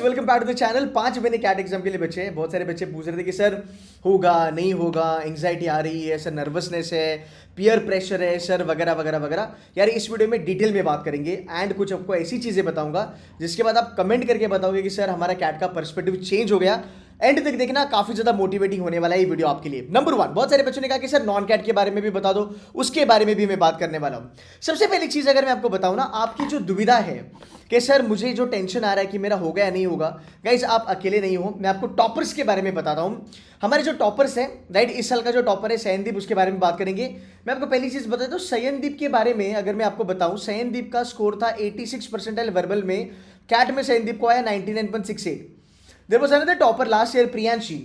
Welcome back to the channel. 5 महीने cat exam के लिए बच्चे हैं। बहुत सारे बच्चे पूछ रहे थे कि सर होगा नहीं होगा, एंग्जाइटी आ रही है सर, नर्वसनेस है, पीयर प्रेशर है सर, वगैरह वगैरह वगैरह। यार इस वीडियो में डिटेल में बात करेंगे एंड कुछ आपको ऐसी चीज़ें बताऊंगा जिसके बाद आप कमेंट करके बताओगे कि सर हमारा कैट का पर्सपेक्टिव चेंज हो गया। एंड तक देखना, काफी ज्यादा मोटिवेटिंग होने वाला है ये वीडियो आपके लिए। नंबर 1, बहुत सारे बच्चों ने कहा कि सर नॉन कैट के बारे में भी बता दो, उसके बारे में भी मैं बात करने वाला हूं। सबसे पहली चीज अगर मैं आपको बताऊं ना, आपकी जो दुविधा है कि सर मुझे जो टेंशन आ रहा है कि मेरा होगा या नहीं होगा, गाइस आप अकेले नहीं हो। मैं आपको टॉपर्स के बारे में बताता हूं। हमारे जो टॉपर्स हैं, राइट, इस साल का जो टॉपर है सयनदीप, उसके बारे में बात करेंगे। मैं आपको पहली चीज बता दूं, सयनदीप के बारे में अगर मैं आपको बताऊं, सयनदीप का स्कोर था 86 परसेंटाइल वर्बल में। कैट में सयनदीप को आया 99.68। There was another topper last year, Priyanshi,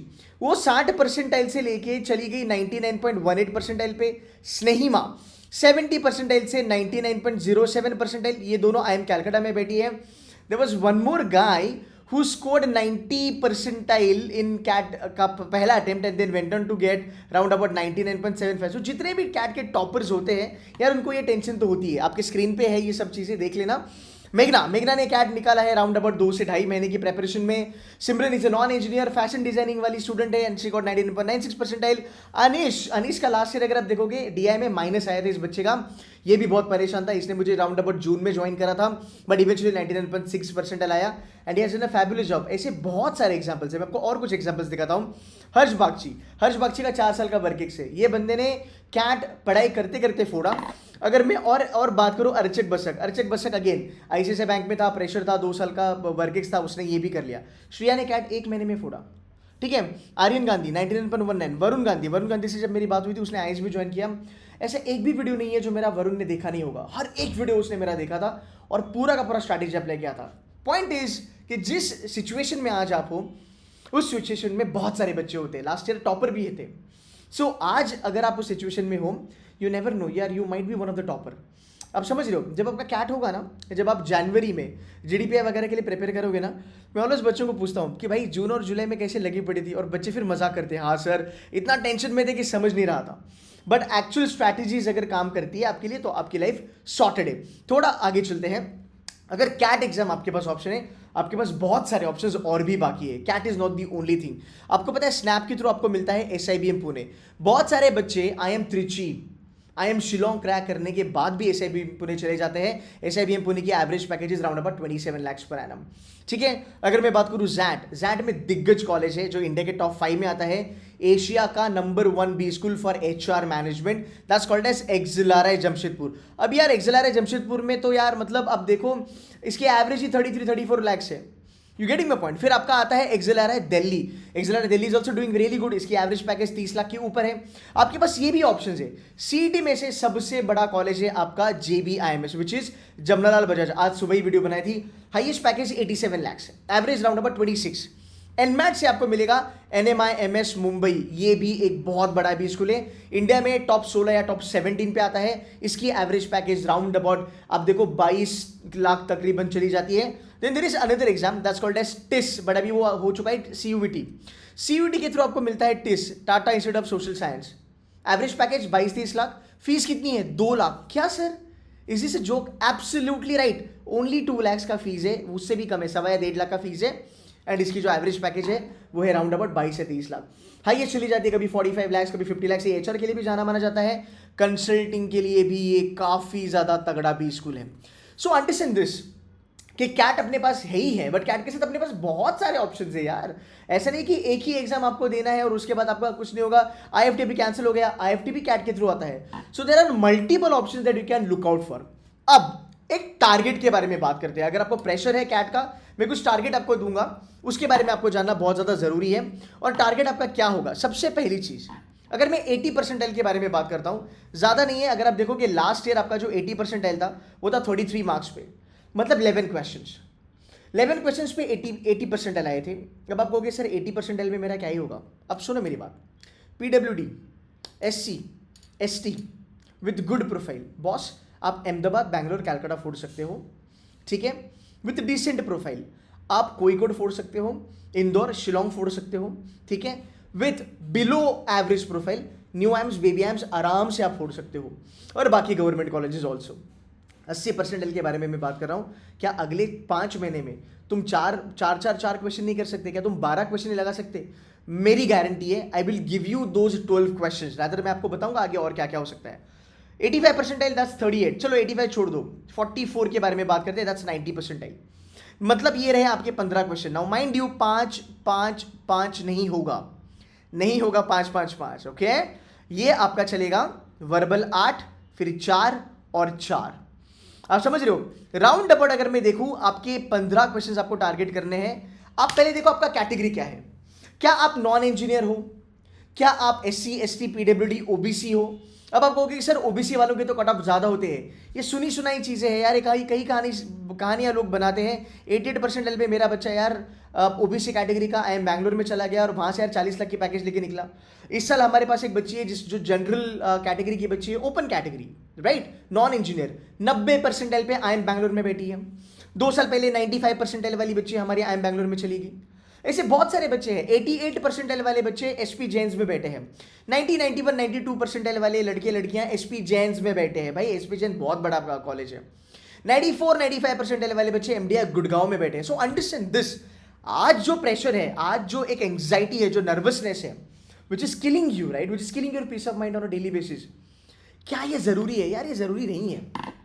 वो 60 परसेंटाइल से लेके चली गई 99.18 परसेंटाइल पे। स्नेहिमा 70 परसेंटाइल से 99.07 परसेंटाइल। ये दोनों आई एम कैलकाटा में बैठी है। There was one more guy who scored 90 percentile in CAT का पहला attempt and then went on to get round about 99.75। So जितने भी कैट के टॉपर्स होते हैं यार, उनको ये टेंशन तो होती है। आपके स्क्रीन पे है ये सब चीजें, देख लेना। मेघना ने कैट निकाला है राउंड अबाउट 2 से 2.5 महीने की प्रेपरेशन में। Simran is a non engineer, fashion designing वाली स्टूडेंट है and she got 99.96 percentile. Anish का लास्ट ईयर अगर आप देखोगे डीआई में माइनस आया था इस बच्चे का। ये भी बहुत परेशान था, इसने मुझे राउंड अबाउट जून में ज्वाइन करा था, बट इवेंचुअली 99.6 परसेंटाइल आया and he has done a fabulous job. ऐसे बहुत सारे एग्जांपल्स है, मैं आपको और कुछ एग्जांपल्स दिखाता हूं। हर्ष बागची का 4 साल का वर्क एक्स है। ये बंदे ने कैट पढ़ाई करते करते फोड़ा। अगर मैं और बात करूं, अर्चक बसक अगेन आईसीआईसीआई बैंक में था, प्रेशर था, 2 साल का वर्क एक्स था, उसने ये भी कर लिया। श्रिया ने कैट 1 महीने में फोड़ा, ठीक है। आर्यन गांधी 99.19। वरुण गांधी से जब मेरी बात हुई थी, उसने आईएएस भी ज्वाइन किया। ऐसा एक भी वीडियो नहीं है जो मेरा वरुण ने देखा नहीं होगा, हर एक वीडियो उसने मेरा देखा था और पूरा का पूरा स्ट्रैटेजी अप्लाई किया था। पॉइंट इज कि जिस सिचुएशन में आज आप हो, उस सिचुएशन में बहुत सारे बच्चे होते हैं। लास्ट ईयर टॉपर भी थे। सो आज अगर आप उस सिचुएशन में हो, यू नेवर नो यार, you might be one of the topper. आप समझ रहे हो, जब आपका कैट होगा ना, जब आप जनवरी में जीडीपीआई वगैरह के लिए प्रिपेयर करोगे ना, मैं ऑलवेज बच्चों को पूछता हूँ कि भाई जून और जुलाई में कैसे लगी पड़ी थी, और बच्चे फिर मजाक करते हैं, हाँ सर इतना टेंशन में थे कि समझ नहीं रहा था। बट एक्चुअल स्ट्रैटेजीज अगर काम करती है आपके लिए तो आपकी लाइफ सॉर्टेड है। थोड़ा आगे चलते हैं। अगर कैट एग्जाम आपके पास ऑप्शन है, आपके पास बहुत सारे ऑप्शंस और भी बाकी है। CAT is not the only thing. आपको पता है स्नैप के थ्रू आपको मिलता है एसआईबीएम पुणे। बहुत सारे बच्चे IIM Trichy, IIM Shillong crack करने के बाद भी एसआईबीएम पुणे चले जाते हैं। एसआईबीएम पुणे की average package round about 27 lakh per annum, ठीक है। अगर मैं बात करूं जैट में दिग्गज कॉलेज है जो इंडिया के टॉप 5 में आता है, एशिया का number 1 B school for HR management, that's called as XLRI Jamshedpur. अब यार एक्सिलरा जमशेदपुर में तो यार मतलब अब देखो, इसकी एवरेज ही 33-34 लैक्स है। You getting my point. फिर आपका आता है XLRI Delhi is also doing really good. इसकी एवरेज पैकेज 30 लाख के ऊपर है। आपके पास ये भी ऑप्शंस है। सीईटी में से सबसे बड़ा कॉलेज है आपका JBIMS, which is Jamnalal Bajaj. आज सुबह ही वीडियो बनाई थी। Highest package 87 lakh, average round about 26। NMAT से आपको मिलेगा एनएमआईएमएस मुंबई, ये भी एक बहुत बड़ा भी स्कूल है, इंडिया में टॉप 16 या टॉप 17 पे आता है। इसकी एवरेज पैकेज राउंड अबाउट आप देखो 22 लाख तकरीबन चली जाती है। Then there is another exam that's called as TISS, but अभी वो हो चुका है सीयूईटी के थ्रू आपको मिलता है TISS, Tata institute of social science. Average package 22-23 lakh. Fees कितनी है? 2 लाख। क्या sir, is this a joke? Absolutely right, only 2 lakh का फीस है, उससे भी कम है, 1.25 लाख का फीस है। एंड इसकी जो एवरेज पैकेज है वो है राउंड अबाउट 22 से 30 लाख। हाईएस्ट चली जाती है कभी 45 लाख, कभी 50 लाख। से एचआर के लिए भी जाना माना जाता है, कंसल्टिंग के लिए भी ये काफी ज्यादा तगड़ा भी स्कूल है। सो अंडरस्टैंड दिस कि कैट अपने पास है ही है, बट कैट के साथ अपने पास बहुत सारे ऑप्शंस है यार। ऐसा नहीं कि एक ही एग्जाम आपको देना है और उसके बाद आपका कुछ नहीं होगा। आईएफटी भी कैंसिल हो गया, आईएफटी भी कैट के थ्रू आता है। So there are multiple options that you can look out for. अब एक टारगेट के बारे में बात करते हैं। अगर आपको प्रेशर है कैट का, मैं कुछ टारगेट आपको दूंगा, उसके बारे में आपको जानना बहुत ज्यादा जरूरी है। और टारगेट आपका क्या होगा? सबसे पहली चीज, अगर मैं 80 परसेंटाइल के बारे में बात करता हूं, ज्यादा नहीं है। अगर आप देखो कि लास्ट ईयर आपका जो 80 परसेंटाइल था वो था 33 मार्क्स पे, मतलब 11 क्वेश्चंस पे 80 परसेंटाइल आए थे। अब आप कहोगे सर 80 परसेंटाइल में मेरा क्या ही होगा? अब सुनो मेरी बात। PWD, SC, ST with good profile, boss आप अहमदाबाद, बैंगलोर, कैलकाटा फोड़ सकते हो, ठीक है। विथ डिसेंट प्रोफाइल आप कोईकोड फोड़ सकते हो, इंदौर, शिलोंग फोड़ सकते हो, ठीक है। With below average profile new AIIMS, baby AIIMS आराम से आप फोड़ सकते हो, और बाकी गवर्नमेंट कॉलेजेस ऑल्सो। 80% के बारे में मैं बात कर रहा हूँ। क्या अगले 5 महीने में तुम चार क्वेश्चन नहीं कर सकते? क्या तुम 12 क्वेश्चन नहीं लगा सकते? मेरी गारंटी है, I will give you those 12 question. Rather मैं आपको बताऊंगा आगे और क्या क्या हो सकता है। 85 परसेंटाइल दैट्स 38, चलो 85 छोड़ दो, 44 के बारे में बात करते हैं, दैट्स 90 परसेंटाइल। मतलब ये रहे आपके 15 क्वेश्चन। नाउ माइंड यू 5 5 5 नहीं होगा, नहीं होगा 5 5 5, ओके। ये आपका चलेगा वर्बल 8, फिर 4 और 4। आप समझ रहे हो? राउंड अबाउट अगर मैं देखूं आपके 15 क्वेश्चंस आपको टारगेट करने हैं। आप पहले देखो आपका कैटेगरी क्या है। क्या आप नॉन इंजीनियर हो? क्या आप SC ST PWD OBC हो? अब आप कहोगे कि सर ओबीसी वालों के तो कट ऑफ ज्यादा होते हैं। ये सुनी सुनाई चीजें हैं यार, कई कई कहानियां लोग बनाते हैं। 88% पे मेरा बच्चा यार ओबीसी कैटेगरी का IIM बैंगलोर में चला गया और वहां से यार 40 लाख की पैकेज लेके निकला। इस साल हमारे पास एक बच्ची है जो जनरल कैटेगरी की बच्ची है, open category, right, non engineer, 90% पे IIM बैंगलोर में बैठी है। 2 साल पहले 95% वाली बच्ची हमारी IIM बैंगलोर में चली गई। ऐसे बहुत सारे बच्चे हैं। 88% वाले बच्चे SP जैन्स में बैठे हैं। 90 91 92% वाले लड़के लड़कियां SP जैन्स में बैठे हैं। भाई SP जैन बहुत बड़ा कॉलेज है। 94 95% वाले बच्चे MDI गुड़गांव में बैठे हैं। So understand this. आज जो प्रेशर है, आज जो एक एंग्जाइटी है, जो नर्वसनेस है, which is killing you, right, which is killing your peace of mind on a daily basis, क्या ये जरूरी है? यार ये जरूरी नहीं है।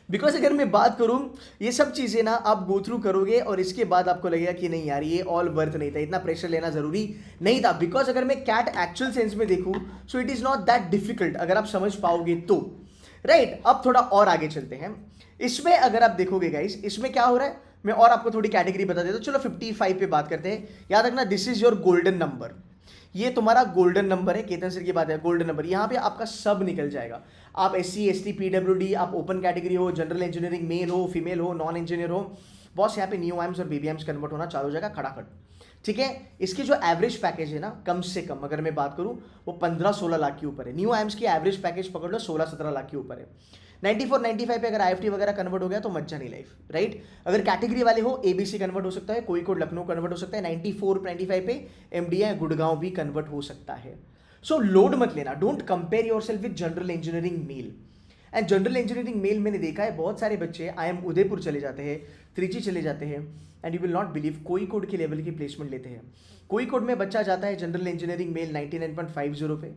बिकॉज अगर मैं बात करूं, ये सब चीजें ना आप गो थ्रू करोगे और इसके बाद आपको लगेगा कि नहीं यार ये ऑल वर्थ नहीं था, इतना प्रेशर लेना जरूरी नहीं था। बिकॉज अगर मैं कैट एक्चुअल सेंस में देखूं, so it is not that difficult, अगर आप समझ पाओगे तो, राइट। अब थोड़ा और आगे चलते हैं। इसमें अगर आप देखोगे गाइस, इसमें क्या हो रहा है, मैं और आपको थोड़ी कैटेगरी बता देता हूं। चलो 55 पे बात करते हैं। याद रखना, this is your golden number. ये तुम्हारा गोल्डन नंबर है। केतन सर की बात है, गोल्डन नंबर। यहां पे आपका सब निकल जाएगा। आप SC ST PWD, आप ओपन कैटेगरी हो, जनरल इंजीनियरिंग, मेल हो, फीमेल हो, नॉन इंजीनियर हो, बॉस यहाँ पे न्यू आइम्स और बेबी आइम्स कन्वर्ट होना चालू हो जाएगा खड़ाखड़, ठीक है। इसकी जो एवरेज पैकेज है ना, कम से कम अगर मैं बात करूं, वो 15-16 लाख के ऊपर है। न्यू आइम्स की एवरेज पैकेज पकड़ लो 16-17 लाख के ऊपर है। 94-95 पे अगर IFT वगैरह कन्वर्ट हो गया तो मजा नहीं लाइफ, राइट। अगर कैटेगरी वाले हो, ABC कन्वर्ट हो सकता है, कोई कोड लखनऊ कन्वर्ट हो सकता है। 94-95 पे MDI गुड़गांव भी कन्वर्ट हो सकता है। सो लोड मत लेना, don't compare yourself with general engineering male. And general engineering male मैंने देखा है, बहुत सारे बच्चे IIM उदयपुर चले जाते हैं, त्रिची चले जाते हैं, and you will not believe, कोई कोड के लेवल की प्लेसमेंट लेते हैं। कोई कोड में बच्चा जाता है जनरल इंजीनियरिंग मेल 99.50 पे,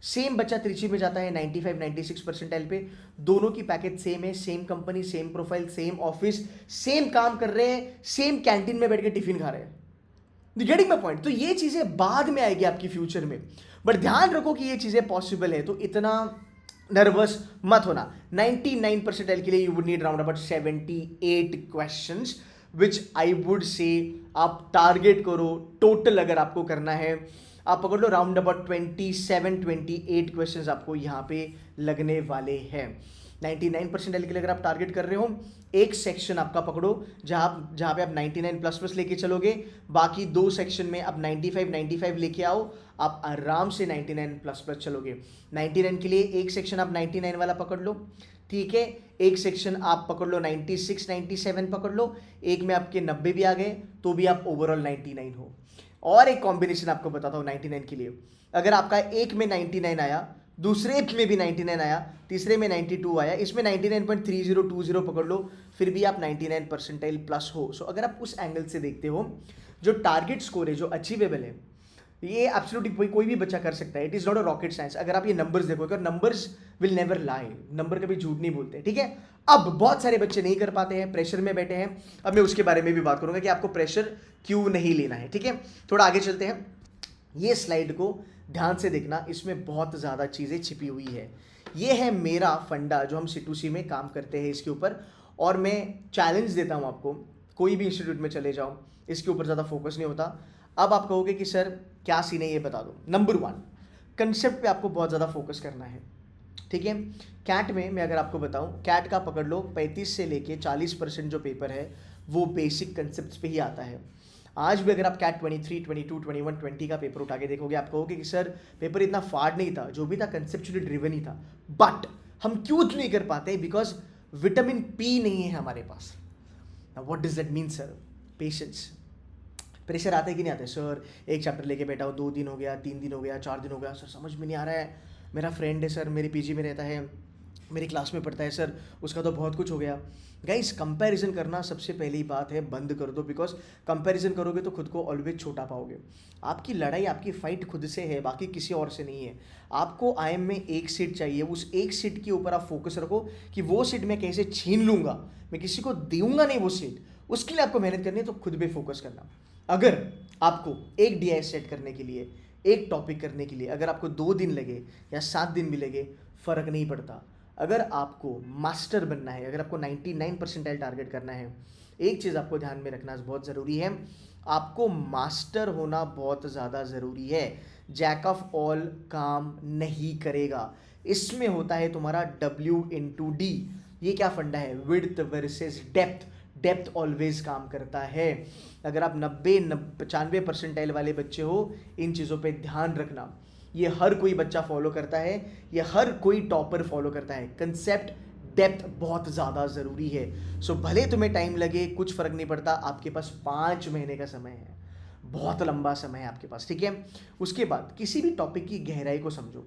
सेम बच्चा त्रिची में जाता है 95-96 परसेंटाइल पे। दोनों की पैकेज सेम है, same company, same profile, same office, same काम कर रहे हैं, सेम कैंटीन में बैठ के टिफिन खा रहे हैं। Getting my point? तो ये चीजें बाद में आएगी आपकी फ्यूचर में, बट ध्यान रखो कि ये चीजें पॉसिबल है, तो इतना नर्वस मत होना। 99 परसेंटाइल के लिए you would need round about 78 questions, which I would say आप टारगेट करो। टोटल अगर आपको करना है, आप पकड़ लो राउंड अबाउट 27-28 क्वेश्चंस आपको यहाँ पे लगने वाले हैं। 99% के लिए अगर आप टारगेट कर रहे हो, एक सेक्शन आपका पकड़ो जहाँ पे आप 99++ लेके चलोगे, बाकी 2 सेक्शन में आप 95 लेके आओ, आप आराम से 99++ चलोगे। 99 के लिए एक सेक्शन आप 99 वाला पकड़ लो, ठीक है। एक सेक्शन आप पकड़ लो 96-97 पकड़ लो, एक में आपके 90 भी आ गए तो भी आप ओवरऑल 99 हो। और एक कॉम्बिनेशन आपको बताता हूँ 99 के लिए, अगर आपका एक में 99 आया, दूसरे में भी 99 आया, तीसरे में 92 आया, इसमें 99.3020 पकड़ लो, फिर भी आप 99 परसेंटाइल प्लस हो। सो अगर आप उस एंगल से देखते हो, जो टारगेट स्कोर है, जो अचीवेबल है, ये एब्सोल्युटली कोई भी बच्चा कर सकता है। It is not a rocket science. अगर आप ये नंबर्स देखोगे, और numbers will never lie, number कभी झूठ नहीं बोलते, ठीक है। अब बहुत सारे बच्चे नहीं कर पाते हैं, प्रेशर में बैठे हैं। अब मैं उसके बारे में भी बात करूंगा कि आपको प्रेशर क्यों नहीं लेना है, ठीक है। थोड़ा आगे चलते हैं। ये स्लाइड को ध्यान से देखना, इसमें बहुत ज़्यादा चीज़ें छिपी हुई है। ये है मेरा फंडा जो हम C2C में काम करते हैं इसके ऊपर, और मैं चैलेंज देता हूँ आपको, कोई भी इंस्टीट्यूट में चले जाओ, इसके ऊपर ज़्यादा फोकस नहीं होता। अब आप कहोगे कि सर क्या सीन है, ये बता दो। नंबर 1, कंसेप्ट पे आपको बहुत ज़्यादा फोकस करना है, ठीक है। कैट में मैं अगर आपको बताऊं, कैट का पकड़ लो 35 से लेके 40% जो पेपर है वो बेसिक कंसेप्ट्स पे ही आता है। आज भी अगर आप कैट 23, 22, 21, 20 का पेपर उठा के देखोगे, आप कहोगे कि सर पेपर इतना फाड़ नहीं था, जो भी था कंसेप्चुअली ड्रिवन ही था। बट हम क्यों नहीं कर पाते? बिकॉज विटामिन P नहीं है हमारे पास। What does that mean sir? Patience. Pressure आता है कि नहीं आता है? सर एक चैप्टर लेके बैठा हो, 2 दिन हो गया, 3 दिन हो गया, 4 दिन हो गया, सर समझ में नहीं आ रहा है। मेरा फ्रेंड है सर, मेरे PG में रहता है, मेरी क्लास में पढ़ता है सर, उसका तो बहुत कुछ हो गया। गाइस, कंपैरिजन करना सबसे पहली बात है बंद कर दो, बिकॉज कंपैरिजन करोगे तो खुद को ऑलवेज छोटा पाओगे। आपकी लड़ाई, आपकी फाइट खुद से है, बाकी किसी और से नहीं है। आपको आईएम में एक सीट चाहिए, उस एक सीट के ऊपर आप फोकस रखो कि वो सीट मैं कैसे छीन लूँगा, मैं किसी को दूंगा नहीं वो सीट। उसके लिए आपको मेहनत करनी है, तो खुद पे फोकस करना। अगर आपको एक डीआईएस सेट करने के लिए, एक टॉपिक करने के लिए अगर आपको 2 दिन लगे या 7 दिन भी लगे, फ़र्क नहीं पड़ता। अगर आपको मास्टर बनना है, अगर आपको 99% टारगेट करना है, एक चीज़ आपको ध्यान में रखना बहुत ज़रूरी है, आपको मास्टर होना बहुत ज़्यादा ज़रूरी है। जैक ऑफ ऑल काम नहीं करेगा। इसमें होता है तुम्हारा W/D। ये क्या फंडा है? Width versus depth. Depth always काम करता है। अगर आप 90-95 परसेंटाइल वाले बच्चे हो, इन चीज़ों पे ध्यान रखना। ये हर कोई बच्चा फॉलो करता है, ये हर कोई टॉपर फॉलो करता है। कंसेप्ट डेप्थ बहुत ज़्यादा ज़रूरी है। सो भले तुम्हें टाइम लगे, कुछ फ़र्क नहीं पड़ता। आपके पास 5 महीने का समय है, बहुत लंबा समय है आपके पास, ठीक है। उसके बाद किसी भी टॉपिक की गहराई को समझो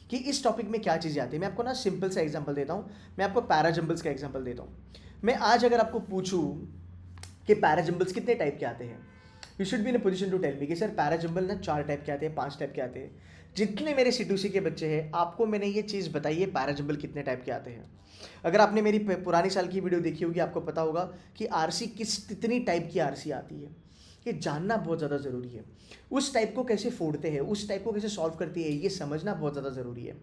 कि इस टॉपिक में क्या चीज़ें आती है। मैं आपको ना सिंपल सा एग्जांपल देता हूँ। मैं आपको पैराजम्बल्स का एग्जांपल देता हूँ। मैं आज अगर आपको पूछूँ कि पैराजम्बल्स कितने टाइप के आते हैं, you should be in a position to tell me कि सर पैराजम्बल ना 4 टाइप के आते हैं, 5 टाइप के आते हैं। जितने मेरे C2C के बच्चे हैं, आपको मैंने ये चीज़ बताई है पैराजम्बल कितने टाइप के आते हैं। अगर आपने मेरी पुरानी साल की वीडियो देखी होगी, आपको पता होगा कि आरसी कितनी टाइप की आरसी आती है। ये जानना बहुत ज़्यादा ज़रूरी है। उस टाइप को कैसे फोड़ते हैं, उस टाइप को कैसे सॉल्व करती है, ये समझना बहुत ज़्यादा ज़रूरी है।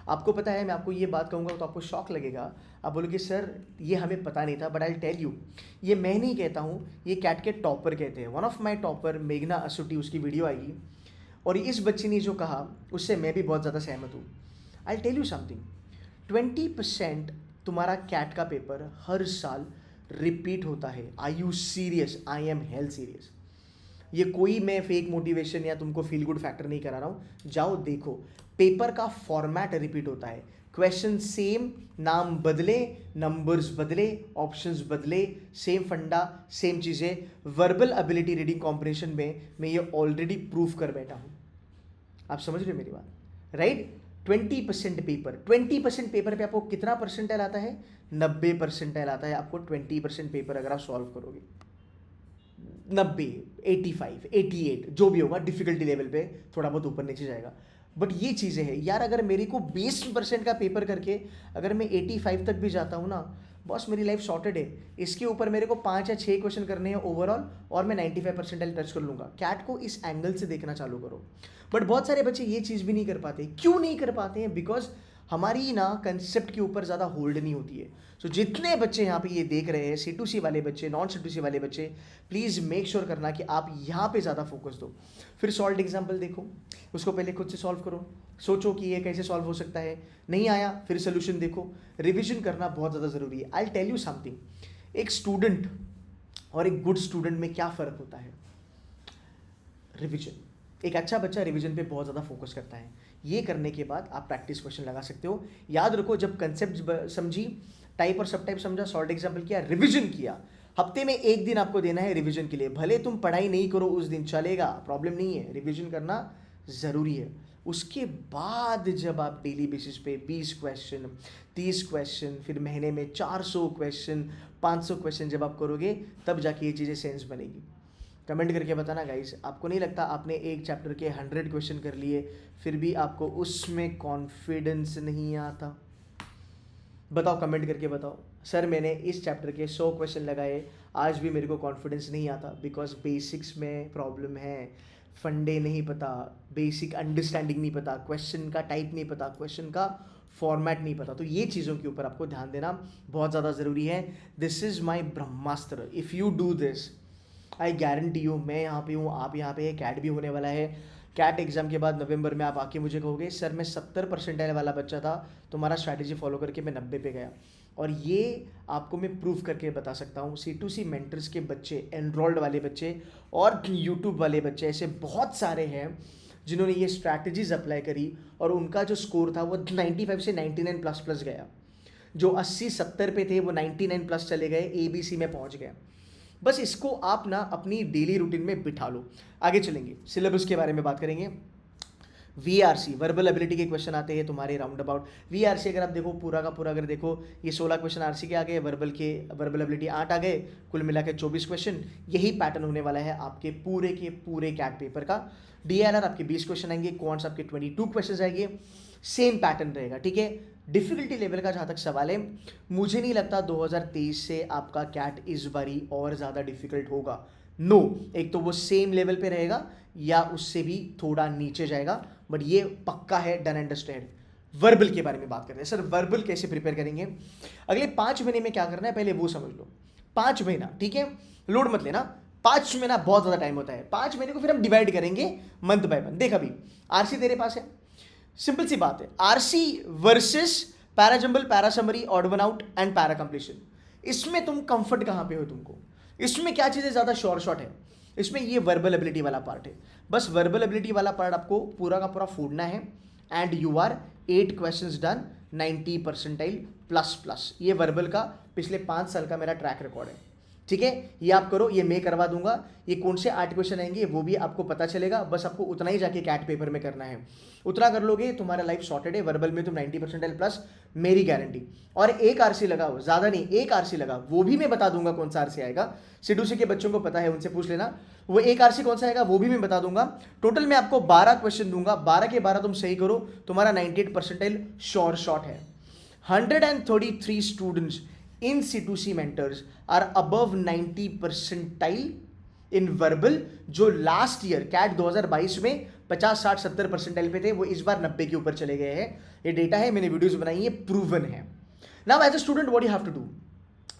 आपको पता है, मैं आपको ये बात कहूँगा तो आपको शॉक लगेगा। आप बोलोगे सर ये हमें पता नहीं था, बट आई टेल यू, ये मैं नहीं कहता हूँ, ये कैट के टॉपर कहते हैं। वन ऑफ माई टॉपर मेघना असुटी, उसकी वीडियो आएगी, और इस बच्ची ने जो कहा उससे मैं भी बहुत ज़्यादा सहमत हूँ। आई टेल यू समथिंग, 20% तुम्हारा कैट का पेपर हर साल रिपीट होता है। I you serious? I am hell serious. ये कोई मैं फेक मोटिवेशन या तुमको फील गुड फैक्टर नहीं करा रहा हूँ। जाओ देखो, पेपर का फॉर्मेट रिपीट होता है, क्वेश्चन सेम, नाम बदले, नंबर्स बदले, ऑप्शंस बदले, सेम फंडा, सेम चीज़ें। वर्बल एबिलिटी, रीडिंग कॉम्प्रिहेंशन में मैं ये ऑलरेडी प्रूफ कर बैठा हूँ। आप समझ रहे हो मेरी बात, राइट? 20% पेपर, 20% पेपर पे आपको कितना परसेंटाइल आता है? 90 परसेंटाइल आता है आपको 20% पेपर अगर आप सॉल्व करोगे। 90, 85, 88 जो भी होगा, डिफिकल्टी लेवल पे थोड़ा बहुत ऊपर नीचे जाएगा, बट ये चीज़ें हैं यार। अगर मेरे को 20% का पेपर करके अगर मैं 85 तक भी जाता हूँ ना, बॉस मेरी लाइफ सॉर्टेड है। इसके ऊपर मेरे को 5 या 6 क्वेश्चन करने हैं ओवरऑल, और मैं 95% टच कर लूँगा। कैट को इस एंगल से देखना चालू करो। बट बहुत सारे बच्चे ये चीज़ भी नहीं कर पाते। क्यों नहीं कर पाते हैं? बिकॉज हमारी ना कंसेप्ट के ऊपर ज़्यादा होल्ड नहीं होती है। सो जितने बच्चे यहाँ पे ये देख रहे हैं, C2C वाले बच्चे, नॉन C2C वाले बच्चे, प्लीज़ मेक श्योर करना कि आप यहाँ पे ज़्यादा फोकस दो। फिर सॉल्व एग्जाम्पल देखो, उसको पहले खुद से सॉल्व करो, सोचो कि ये कैसे सॉल्व हो सकता है। नहीं आया, फिर सोल्यूशन देखो। रिविजन करना बहुत ज़्यादा ज़रूरी है। आई टेल यू समथिंग, एक स्टूडेंट और एक गुड स्टूडेंट में क्या फ़र्क होता है? रिविजन। एक अच्छा बच्चा रिवीजन पे बहुत ज़्यादा फोकस करता है। ये करने के बाद आप प्रैक्टिस क्वेश्चन लगा सकते हो। याद रखो, जब कंसेप्ट समझी, टाइप और सब टाइप समझा, सॉल्व एग्जाम्पल किया, रिवीजन किया, हफ्ते में 1 दिन आपको देना है रिवीजन के लिए। भले तुम पढ़ाई नहीं करो उस दिन, चलेगा, प्रॉब्लम नहीं है, रिवीजन करना ज़रूरी है। उसके बाद जब आप डेली बेसिस पे 20 क्वेश्चन, 30 क्वेश्चन, फिर महीने में 400 क्वेश्चन, 500 क्वेश्चन जब आप करोगे, तब जाके ये चीज़ें सेंस बनेगी। कमेंट करके बताना गाइस, आपको नहीं लगता आपने एक चैप्टर के 100 क्वेश्चन कर लिए, फिर भी आपको उसमें कॉन्फिडेंस नहीं आता? बताओ, कमेंट करके बताओ, सर मैंने इस चैप्टर के 100 क्वेश्चन लगाए, आज भी मेरे को कॉन्फिडेंस नहीं आता। बिकॉज बेसिक्स में प्रॉब्लम है, फंडे नहीं पता, बेसिक अंडरस्टैंडिंग नहीं पता, क्वेश्चन का टाइप नहीं पता, क्वेश्चन का फॉर्मेट नहीं पता। तो ये चीज़ों के ऊपर आपको ध्यान देना बहुत ज़्यादा ज़रूरी है। This is my Brahmastra. If you do this, I guarantee you, मैं यहाँ पे हूँ, आप यहाँ पे है, कैट भी होने वाला है। कैट एग्जाम के बाद नवंबर में आप आके मुझे कहोगे सर मैं 70% वाला बच्चा था, तुम्हारा स्ट्रैटेजी फॉलो करके मैं 90 पे गया। और ये आपको मैं प्रूफ करके बता सकता हूँ। C2C मेंटर्स के बच्चे, एनरोल्ड वाले बच्चे और यूट्यूब वाले बच्चे, ऐसे बहुत सारे हैं जिन्होंने ये स्ट्रैटेजीज अप्लाई करी और उनका जो स्कोर था वो 95 से 99 प्लस प्लस गया। जो 80-70 पे थे वो 99 प्लस चले गए, ABC में पहुँच गए। बस इसको आप ना अपनी डेली रूटीन में बिठा लो। आगे चलेंगे, सिलेबस के बारे में बात करेंगे। VRC वर्बल एबिलिटी के क्वेश्चन आते हैं तुम्हारे राउंड अबाउट। VRC अगर आप देखो पूरा का पूरा अगर देखो, ये 16 क्वेश्चन आरसी के आ गए, वर्बल एबिलिटी 8 आ गए, कुल मिला के 24 क्वेश्चन। यही पैटर्न होने वाला है आपके पूरे के पूरे कैट पेपर का। DLR आपके 20 क्वेश्चन आएंगे, क्वांट्स आपके 22 क्वेश्चन आएंगे, सेम पैटर्न रहेगा, ठीक है। डिफिकल्टी लेवल का जहाँ तक सवाल है, मुझे नहीं लगता 2023 से आपका कैट इस बारी और ज़्यादा डिफिकल्ट होगा। नो एक तो वो सेम लेवल पे रहेगा या उससे भी थोड़ा नीचे जाएगा, बट ये पक्का है, डन अंडरस्टैंड। वर्बल के बारे में बात करते हैं सर, वर्बल कैसे प्रिपेयर करेंगे, अगले 5 महीने में क्या करना है पहले वो समझ लो। 5 महीना, ठीक है, लोड मत लेना, 5 महीना बहुत ज़्यादा टाइम होता है। 5 महीने को फिर हम डिवाइड करेंगे मंथ बाय मंथ। देख अभी आरसी तेरे पास है, सिंपल सी बात है, RC versus parajumble, parasummary, odd one out and para completion. इसमें तुम कंफर्ट कहाँ पे हो तुमको, इसमें क्या चीज़ें ज़्यादा शॉर्ट शॉर्ट है, इसमें ये वर्बल एबिलिटी वाला पार्ट है। बस वर्बल एबिलिटी वाला पार्ट आपको पूरा का पूरा फोड़ना है and you are 8 questions done, 90 percentile plus plus. ये वर्बल का पिछले 5 साल का मेरा ट्रैक रिकॉर्ड है, ठीक है। ये आप करो, ये मैं करवा दूंगा। ये कौन से 8 क्वेश्चन आएंगे वो भी आपको पता चलेगा, बस आपको उतना ही जाके कैट पेपर में करना है, उतना कर लोगे तुम्हारा लाइफ सॉर्टेड है। वर्बल में तुम 90 परसेंटाइल प्लस, मेरी गारंटी। और एक आरसी लगाओ, ज़्यादा नहीं, एक आरसी लगा, वो भी मैं बता दूंगा कौन सा आरसी आएगा। सिडूसी के बच्चों को पता है, उनसे पूछ लेना, वो एक आरसी कौन सा आएगा वो भी मैं बता दूंगा। टोटल मैं आपको 12 क्वेश्चन दूंगा, 12 के 12 तुम सही करो, तुम्हारा 98 परसेंटाइल श्योर शॉट है। 133 students in C2C mentors are above 90 percentile in verbal, जो लास्ट ईयर कैट 2022 में 50, 60, 70 परसेंटाइल पे थे, वो इस बार 90 के ऊपर चले गए हैं। ये डेटा है, मैंने वीडियोस बनाई है, प्रूवन है। Now as a student what you have to do,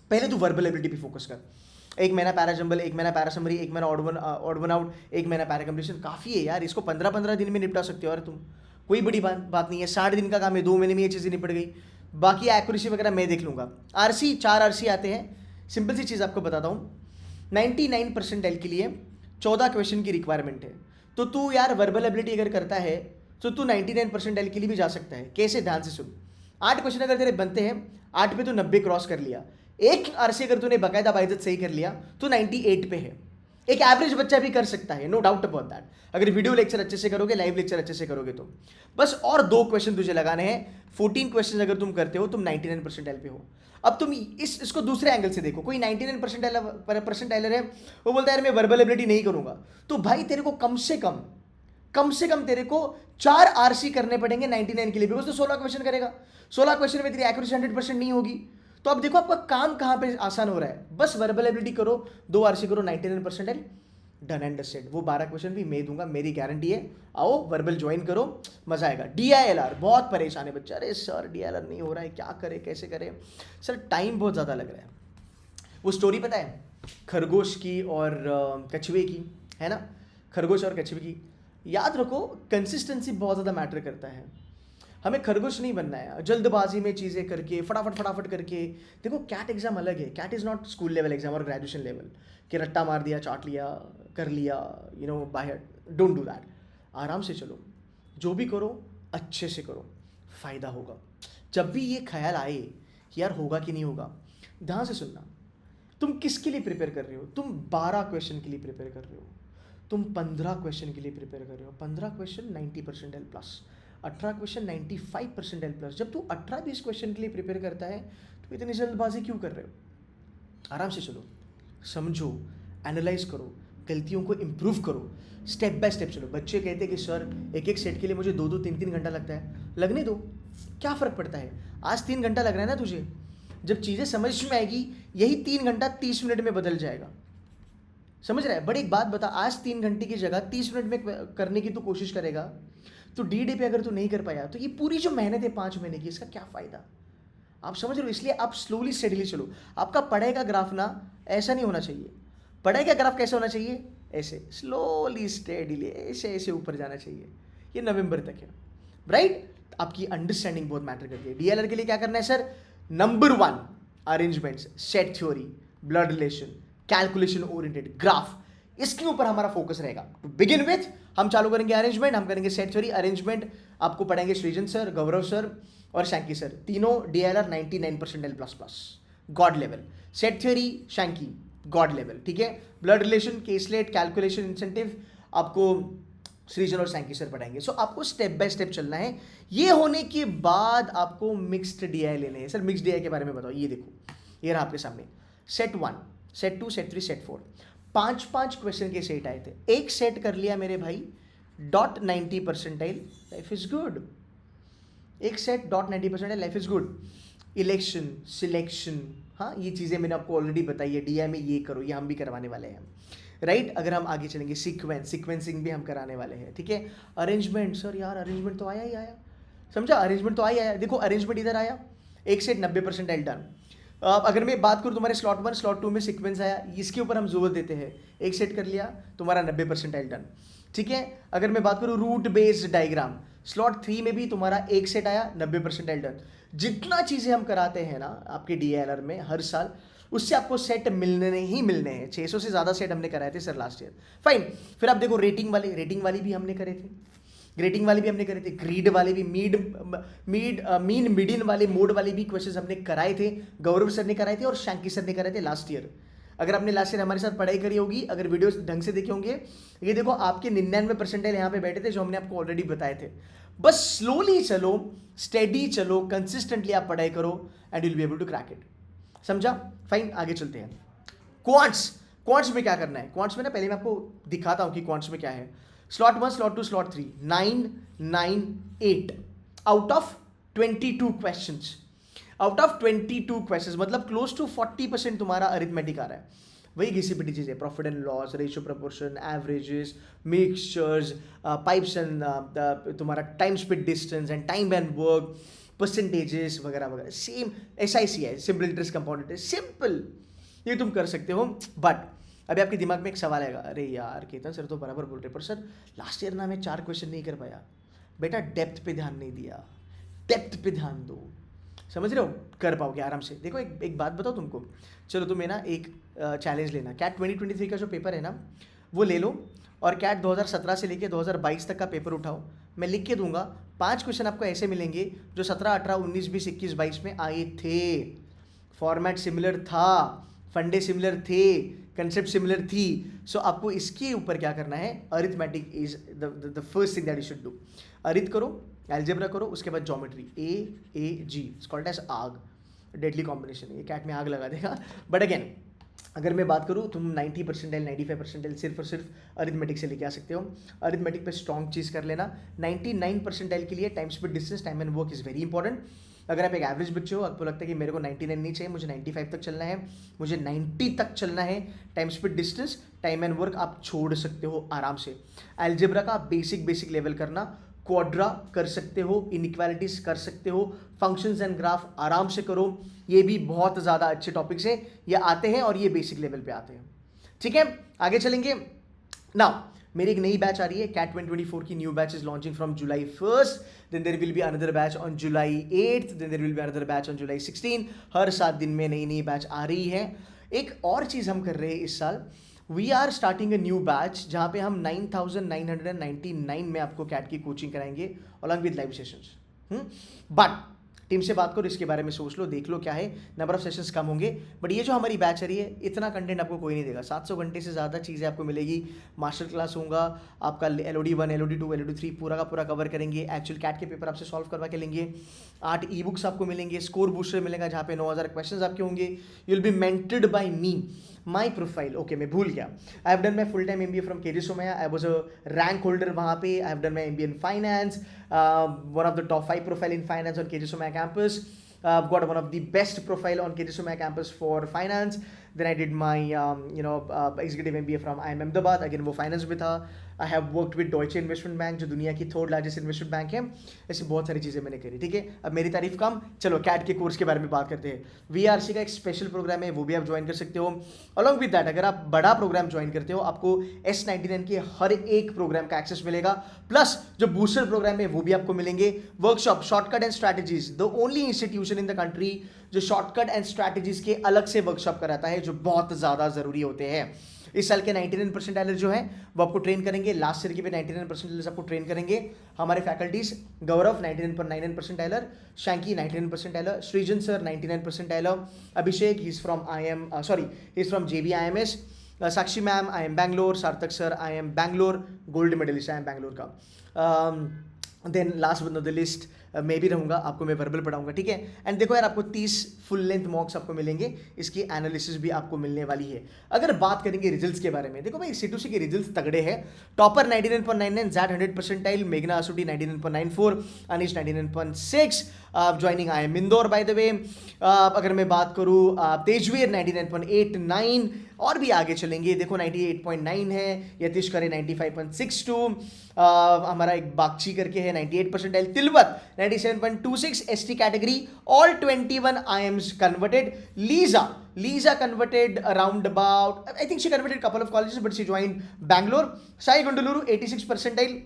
पहले तू वर्बल एबिलिटी पे फोकस कर। 1 महीना पैराजंबल, 1 महीना पैरासमरी, 1 महीना ऑड वन आउट, 1 महीना पैरा कंप्लीशन, काफ़ी है यार। इसको 15-15 दिन में निपटा सकते हो यार तुम, कोई बड़ी बात नहीं है। 60 दिन का काम है, 2 महीने में ये चीज़ें निपट गई। बाकी एक्यूरेसी वगैरह मैं देख लूँगा। आरसी 4 आरसी आते हैं, सिंपल सी चीज़ आपको बताता हूँ, 99 परसेंटाइल के लिए 14 क्वेश्चन की रिक्वायरमेंट है। तो तू यार वर्बल एबिलिटी अगर करता है तो तू 99 परसेंटाइल के लिए भी जा सकता है। कैसे, ध्यान से सुन। 8 क्वेश्चन अगर तेरे बनते हैं, 8 पे तो 90 क्रॉस कर लिया। एक आरसी अगर तूने बाकायदा बाइज्जत सही कर लिया तो 98 पे है। एक एवरेज बच्चा भी कर सकता है, नो डाउट अबाउट दैट, अगर वीडियो लेक्चर अच्छे से करोगे, लाइव लेक्चर अच्छे से करोगे तो। बस और 2 क्वेश्चन तुझे लगाने हैं, 14 क्वेश्चन अगर तुम करते हो तुम 99 परसेंटाइल पे हो। अब तुम इसको दूसरे एंगल से देखो, कोई 99 परसेंटाइलर है, वो बोलता है यार मैं वर्बल एबिलिटी नहीं करूंगा, तो भाई तेरे को कम से कम तेरे को 4 आरसी करने पड़ेंगे 99 के लिए, बिकॉज तो 16 क्वेश्चन करेगा, 16 क्वेश्चन में तेरी एक्यूरेसी 100% नहीं होगी। तो अब देखो आपका काम कहाँ पे आसान हो रहा है, बस वर्बल एबिलिटी करो, 2 आरसी करो, 99 परसेंटाइल, डन एंड डस्टेड। वो 12 क्वेश्चन भी मैं दूंगा, मेरी गारंटी है। आओ वर्बल ज्वाइन करो, मजा आएगा। DILR बहुत परेशान है बच्चा, अरे सर DILR नहीं हो रहा है, क्या करे कैसे करे सर, टाइम बहुत ज़्यादा लग रहा है। वो स्टोरी पता है खरगोश की और कछुए की, है ना, खरगोश और कछुए की, याद रखो कंसिस्टेंसी बहुत ज़्यादा मैटर करता है। हमें खरगोश नहीं बनना है जल्दबाजी में चीज़ें करके, फटाफट करके। देखो कैट एग्जाम अलग है, CAT is not school level exam और ग्रेजुएशन लेवल कि रट्टा मार दिया, चाट लिया, कर लिया, बाहर। डोंट डू दैट, आराम से चलो, जो भी करो अच्छे से करो, फ़ायदा होगा। जब भी ये ख्याल आए कि यार होगा कि नहीं होगा, ध्यान से सुनना, तुम किसके लिए प्रिपेयर कर रहे हो, तुम 12 क्वेश्चन के लिए प्रिपेयर कर रहे हो, तुम 15 क्वेश्चन के लिए प्रिपेयर कर रहे हो। 15 question 90 percentile plus, 18 question 95 percentile plus. जब तू 18-20 क्वेश्चन के लिए प्रिपेयर करता है तो इतनी जल्दबाजी क्यों कर रहे हो, आराम से चलो, समझो, एनालाइज करो, गलतियों को इम्प्रूव करो, स्टेप बाय स्टेप चलो। बच्चे कहते हैं कि सर एक सेट के लिए मुझे 2-2, 3-3 घंटा लगता है, लगने दो, क्या फ़र्क पड़ता है। आज 3 घंटा लग रहा है ना तुझे, जब चीज़ें समझ में आएगी यही 3 घंटा 30 मिनट में बदल जाएगा, समझ रहा है। बट एक बात बता, आज 3 घंटे की जगह 30 मिनट में करने की तो कोशिश करेगा, तो D-Day पे अगर तू नहीं कर पाया तो ये पूरी जो मेहनत है 5 महीने की, इसका क्या फ़ायदा, आप समझ रहे हो। इसलिए आप स्लोली स्टेडीली चलो। आपका पढ़ाई का ग्राफ ना ऐसा नहीं होना चाहिए, पढ़ाई का ग्राफ कैसे होना चाहिए, ऐसे स्लोली स्टेडीली, ऐसे ऐसे ऊपर जाना चाहिए। ये नवंबर तक है, राइट। आपकी अंडरस्टैंडिंग बहुत मैटर करती है। DLR के लिए क्या करना है sir, number 1 arrangements, set theory, blood relation, calculation oriented graph, इसके ऊपर हमारा फोकस रहेगा। टू बिगिन विथ हम चालू करेंगे अरेंजमेंट, हम करेंगे सेट थ्योरी। अरेंजमेंट आपको पढ़ाएंगे सृजन सर, गौरव सर और शैंकी सर, तीनों DLR 99 percentile plus plus, God level. Set theory Shanky God level, ठीक है। Blood relation, caselet, calculation, incentive आपको सृजन और सैंकी सर पढ़ाएंगे। सो आपको स्टेप बाय स्टेप चलना है। ये होने के बाद आपको मिक्स्ड डीआई लेने हैं। सर मिक्स्ड डीआई के बारे में बताओ। ये देखो, ये रहा आपके सामने set 1, set 2, set 3, set 4, 5 question के सेट आए थे। एक सेट कर लिया मेरे भाई dot 90 percentile, life is good. एक set dot 90 percentile, life is good. Election, selection, हाँ ये चीज़ें मैंने आपको ऑलरेडी बताई है। डीआई में ये करो, ये हम भी करवाने वाले हैं, राइट। अगर हम आगे चलेंगे, सीक्वेंसिंग भी हम कराने वाले हैं, ठीक है। अरेंजमेंट, सर यार अरेंजमेंट तो आया ही आया, समझा, अरेंजमेंट तो आया। देखो अरेंजमेंट इधर आया, एक सेट 90 परसेंटाइल डन। अगर मैं बात करूँ तुम्हारे स्लॉट 1 स्लॉट 2 में सीक्वेंस आया, इसके ऊपर हम जोर देते हैं। एक सेट कर लिया, तुम्हारा 90 परसेंटाइल डन, ठीक है। अगर मैं बात करूँ रूट बेस्ड डायग्राम, स्लॉट 3 में भी तुम्हारा एक सेट आया, 90 परसेंटाइल डन। जितना चीज़ें हम कराते हैं ना आपके डीएलआर में हर साल, उससे आपको सेट मिलने ही मिलने हैं। 600 से ज़्यादा सेट हमने कराए थे सर लास्ट ईयर, फाइन। फिर आप देखो रेटिंग वाली भी हमने करे थे, ग्रीड वाले भी, मीन मिडिन वाले, मोड वाले भी क्वेश्चंस हमने कराए थे। गौरव सर ने कराए थे और शैंकी सर ने कराए थे लास्ट ईयर। अगर आपने लास्ट ईयर हमारे साथ पढ़ाई करी होगी, अगर वीडियोस ढंग से देखे होंगे, ये देखो आपके 99 परसेंटाइल यहाँ पे बैठे थे जो हमने आपको ऑलरेडी बताए थे। बस स्लोली चलो, स्टेडी चलो, कंसिस्टेंटली आप पढ़ाई करो and will be able to crack it, समझा, फाइन। आगे चलते हैं। क्वांट्स में क्या करना है। क्वांट्स में ना पहले मैं आपको दिखाता हूं कि क्वांट्स में क्या है। Slot 1, slot 2, slot 3, 9, 9, 8 out of 22 questions, मतलब क्लोज टू 40% तुम्हारा अरिथमेटिक आ रहा है। वही घिसी पिटी चीज़ है, profit and loss, ratio proportion, averages, mixtures, pipes and तुम्हारा time speed distance and time and work, percentages वगैरह वगैरह। सेम SIC है, simple interest compound interest, simple, ये तुम कर सकते हो। बट अभी आपके दिमाग में एक सवाल आएगा, अरे यार केतन सर तो बराबर बोल रहे, पर सर लास्ट ईयर ना मैं 4 क्वेश्चन नहीं कर पाया। बेटा डेप्थ पे ध्यान नहीं दिया, डेप्थ पे ध्यान दो, समझ रहे हो, कर पाओगे आराम से। देखो एक बात बताओ तुमको, चलो तुम्हें ना एक चैलेंज लेना, कैट 2023 का जो पेपर है ना वो ले लो, और कैट 2017 से लेके 2022 तक का पेपर उठाओ। मैं लिख के दूंगा, 5 क्वेश्चन आपको ऐसे मिलेंगे जो 17, 18, 19, 20, 21, 22 में आए थे। फॉर्मेट सिमिलर था, फंडे सिमिलर थे, कंसेप्ट सिमिलर थी। सो आपको इसके ऊपर क्या करना है, arithmetic is the first thing that you should do. Arith करो, एल्जेब्रा करो, उसके बाद geometry, AG, it's called as आग, डेडली कॉम्बिनेशन, ये कैट में आग लगा देगा। बट अगेन अगर मैं बात करूँ, तुम 90 परसेंटाइल 95 परसेंटाइल सिर्फ और सिर्फ अरिथमेटिक से लेके आ सकते हो। अरिथमेटिक पे स्ट्रॉन्ग चीज़ कर लेना। 99 परसेंटाइल के लिए time speed distance, time and work is very important. अगर आप एक एवरेज बच्चे हो, आपको लगता है कि मेरे को 99 नहीं चाहिए, मुझे 95 तक चलना है, मुझे 90 तक चलना है, time speed distance, time and work आप छोड़ सकते हो आराम से। एल्जेब्रा का बेसिक लेवल करना, क्वाड्रा कर सकते हो, इनइक्वालिटीज कर सकते हो, फंक्शंस एंड ग्राफ आराम से करो, ये भी बहुत ज़्यादा अच्छे टॉपिक्स हैं, ये आते हैं और ये बेसिक लेवल पे आते हैं, ठीक है। आगे चलेंगे। नाउ मेरी एक नई बैच आ रही है, कैट 2024 की new batch is launching from July 1st, then there will be another batch on July 8th, then there will be another batch on July 16। हर 7 दिन में नई बैच आ रही है। एक और चीज़ हम कर रहे हैं इस साल, we are starting a new batch जहाँ पे हम 9,999 में आपको कैट की कोचिंग कराएंगे along with live sessions. But team से बात करो, इसके बारे में सोच लो, देख लो क्या है, नंबर ऑफ सेशंस कम होंगे। बट ये जो हमारी बैच आ रही है, इतना कंटेंट आपको कोई नहीं देगा। 700 घंटे से ज़्यादा चीज़ें आपको मिलेगी। मास्टर क्लास होगा आपका, LOD 1, LOD 2, LOD 3 पूरा का पूरा कवर करेंगे। एक्चुअल कैट के पेपर आपसे सॉल्व करवा के लेंगे। 8 ई-बुक्स आपको मिलेंगे, स्कोर बूस्टर मिलेगा जहाँ पे 9,000 क्वेश्चन आपके होंगे। You will be mentored by me, my profile. Okay, मैं भूल गया, I have done my full time MBA from KG Somaiya, I was a rank holder वहाँ पे। I have done my MBA in finance, one of the top 5 profile in finance on KG Somaiya campus. I've got one of the best profile on KG Soumya campus for finance. Then I did my executive MBA from IIM Ahmedabad. Again वो finance में था. I have worked with Deutsche Investment Bank जो दुनिया की 3rd largest investment bank है. ऐसी बहुत सारी चीज़ें मैंने करी, ठीक है। अब मेरी तारीफ कम, चलो कैट के कोर्स के बारे में बात करते हैं। VRC का एक स्पेशल प्रोग्राम है, वो भी आप ज्वाइन कर सकते हो। अलॉन्ग विद दैट, अगर आप बड़ा प्रोग्राम ज्वाइन करते हो, आपको S99 के हर एक प्रोग्राम का एक्सेस मिलेगा। प्लस जो बूस्टर प्रोग्राम है वो भी आपको मिलेंगे। Workshop, shortcut and strategies, the only institution in the country जो शॉर्टकट एंड स्ट्रैटेजीज के अलग से वर्कशॉप कराता है, जो बहुत ज़्यादा ज़रूरी होते हैं। इस साल के 99 परसेंटाइलर जो है वो आपको ट्रेन करेंगे। लास्ट ईयर के भी 99 परसेंटाइलर्स आपको ट्रेन करेंगे। हमारे faculties, Gaurav 99 परसेंटाइलर, Shanky 99 percentiler, Srijan sir 99 percentiler, Abhishek he is from JB IMS, Sakshi ma'am I am Bangalore, Sarthak sir I am Bangalore, gold medalist I am Bangalore का। Then last but not the least मैं भी रहूँगा, आपको मैं वर्बल पढ़ाऊंगा, ठीक है। एंड देखो यार, आपको 30 फुल लेंथ मॉक्स आपको मिलेंगे, इसकी एनालिसिस भी आपको मिलने वाली है। अगर बात करेंगे रिजल्ट्स के बारे में, देखो भाई C2C के रिजल्ट्स तगड़े हैं। टॉपर 99.99, जैड 100 परसेंटाइल, मेघना आसुटी 99.94, अनिश 99.6, joining I am Indore by the way. अगर मैं बात करूँ तेजवीर 99.89, और भी आगे चलेंगे, देखो 98.9 है, यतीश करे 95.62, हमारा एक बागची करके है 98 percentile, Tilwat 97.26, ST category all 21 IMs converted, Lisa converted around about, I think she converted couple of colleges but she joined Bangalore, Sai Gunduluru 86 percentile,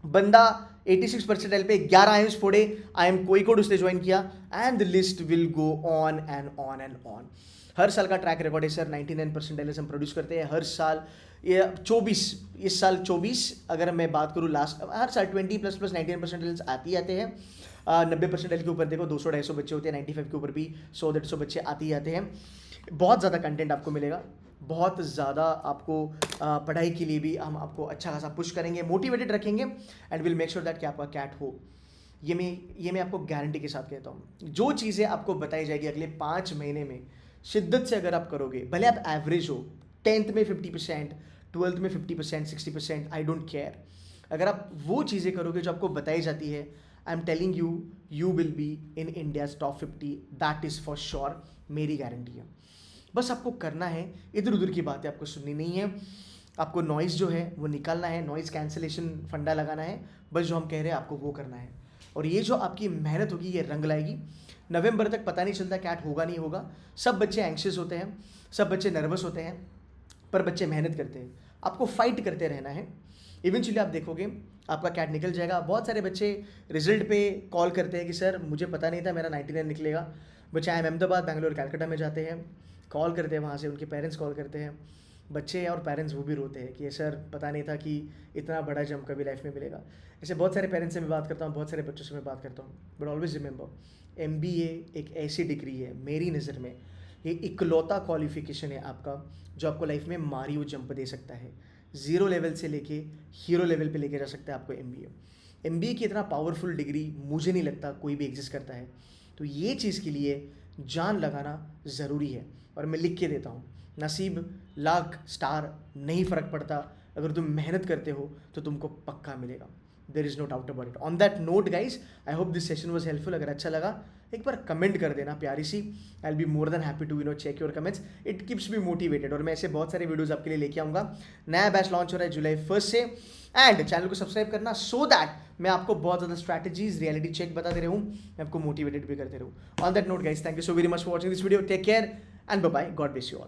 बंदा 86 परसेंटाइल पे 11 आइम्स फोड़े, IIM कोईकोड उसने ज्वाइन किया, and the list will go on and on and on. हर साल का track record है sir, 99 percentiles हम प्रोड्यूस करते हैं हर साल। ये 24, इस साल 24, अगर मैं बात करूँ लास्ट, हर साल 20++ 99 परसेंटाइल्स आते हैं। 90 परसेंटाइल के ऊपर देखो 200-250 बच्चे होते हैं, 95 के ऊपर भी 100-150 बच्चे आते ही आते हैं। बहुत ज़्यादा कंटेंट आपको मिलेगा, बहुत ज़्यादा आपको पढ़ाई के लिए भी हम आपको अच्छा खासा पुश करेंगे, मोटिवेटेड रखेंगे, and will make sure that कि आपका कैट हो। ये मैं आपको गारंटी के साथ कहता हूँ। जो चीज़ें आपको बताई जाएगी अगले 5 महीने में, शिद्दत से अगर आप करोगे, भले आप एवरेज हो, 10th में 50%, 12th में 50%, 60%, आई डोंट केयर, अगर आप वो चीज़ें करोगे जो आपको बताई जाती है, I am telling you, you will be in India's top 50, that is for sure, मेरी गारंटी है। बस आपको करना है, इधर उधर की बातें आपको सुननी नहीं है, आपको नॉइज़ जो है वो निकालना है, नॉइज़ कैंसिलेशन फंडा लगाना है, बस जो हम कह रहे हैं आपको वो करना है। और ये जो आपकी मेहनत होगी ये रंग लाएगी। नवंबर तक पता नहीं चलता कैट होगा नहीं होगा, सब बच्चे एंक्शियस होते हैं, सब बच्चे नर्वस होते हैं, पर बच्चे मेहनत करते हैं। आपको फाइट करते रहना है, इवेंचुअली आप देखोगे आपका कैट निकल जाएगा। बहुत सारे बच्चे रिजल्ट पे कॉल करते हैं कि सर मुझे पता नहीं था मेरा 99 निकलेगा। बच्चे IIM अहमदाबाद, बैंगलोर, कलकत्ता में जाते हैं, कॉल करते हैं, वहाँ से उनके पेरेंट्स कॉल करते हैं, बच्चे और पेरेंट्स वो भी रोते हैं कि सर पता नहीं था कि इतना बड़ा जंप कभी लाइफ में मिलेगा। ऐसे बहुत सारे पेरेंट्स से मैं बात करता हूँ, बहुत सारे बच्चों से मैं बात करता हूँ, बट ऑलवेज रिमेंबर MBA एक ऐसी डिग्री है, मेरी नज़र में ये इकलौता क्वालिफिकेशन है आपका जो आपको लाइफ में मारियो जंप दे सकता है। 0 लेवल से लेके हीरो लेवल पे लेके जा सकता है आपको MBA की इतना पावरफुल डिग्री मुझे नहीं लगता कोई भी एग्जिस्ट करता है। तो ये चीज़ के लिए जान लगाना ज़रूरी है, और मैं लिख के देता हूँ, नसीब लाख स्टार नहीं फ़र्क पड़ता, अगर तुम मेहनत करते हो तो तुमको पक्का मिलेगा। There is no doubt about it. On that note guys, I hope this session was helpful. अगर अच्छा लगा एक बार कमेंट कर देना प्यारी सी, I will be more than happy to check your comments, it keeps me motivated. और मैं ऐसे बहुत सारे वीडियोज़ आपके लिए लेके आऊँगा। नया बैच लॉन्च हो रहा है जुलाई 1 से, एंड चैनल को सब्सक्राइब करना सो दैट मैं आपको बहुत ज़्यादा स्ट्रैटेजीज, रियलिटी चेक बताते रहूँ, मैं आपको मोटिवेटेड भी करते रहूँ। On that note guys, thank you so very much for watching this video, take care and bye bye, God bless you all.